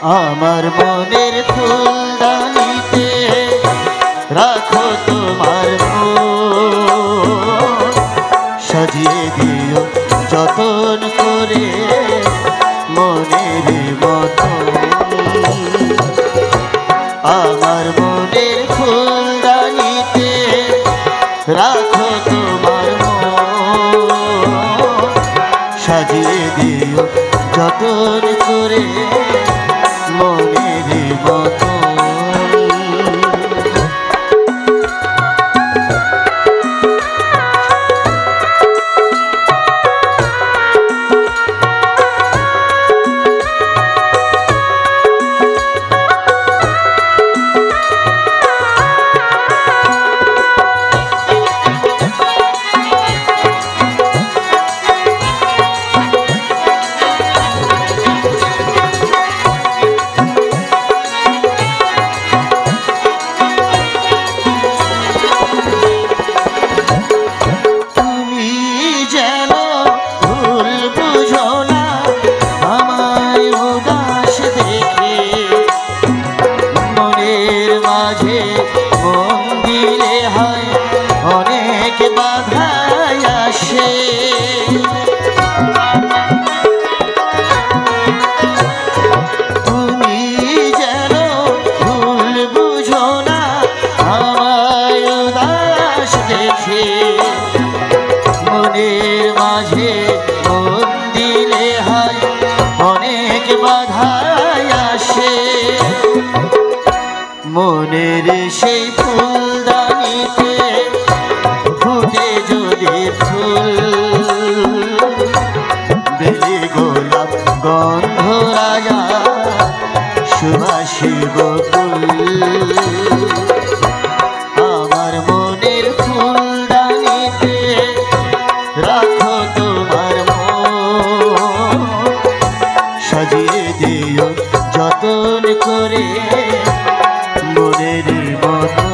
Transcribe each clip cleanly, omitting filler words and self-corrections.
আমার মনের ফুলদানিতে রাখো তোমার মন, সাজিয়ে দিও যতন করে মনের মতন। আমার মনের ফুলদানিতে রাখো তোমার মন, সাজিয়ে দিও যতন করে মনের মতন। মনের মাঝে মন দিলে হয় অনেক বাধাই আসে, মনের সেই ফুলদানিতে ফুটে যদি ফুল, বেলি গোলাপ গন্ধ রাজা সুবাসী বকুল। আমার মনের ফুলদানিতে রাখো তোমার মন, সাজিয়ে দিও যতন করে মনের মতন।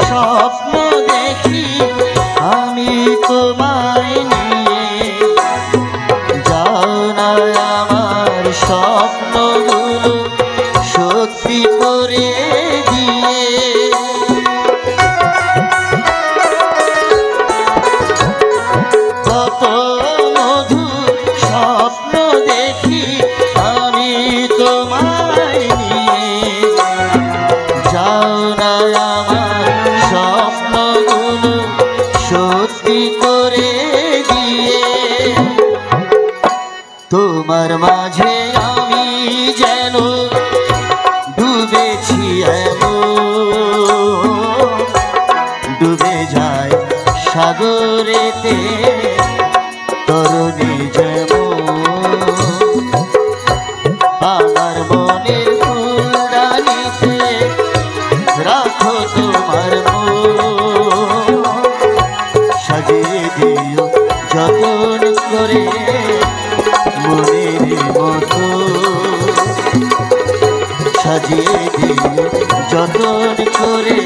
স্বপ্ন দেখি আমি তোমায় নিয়ে, যাও না আমার স্বপ্নগুলো সত্যি করে দিয়ে। কত মধুর স্বপ্ন দেখি আমি তোমায় নিয়ে, যাও না স্বপ্নগুলো সত্যি করে দিয়ে। তোমার মাঝে আমি যেন ডুবেছি এমন, ডুবে যায় সাগরেতে তরুণী যেমন। আমার মনের ফুলদানিতে রাখো তোমার মন, সাজিয়ে দিও যতন করে মনের মতো, সাজিয়ে দিও যতন করে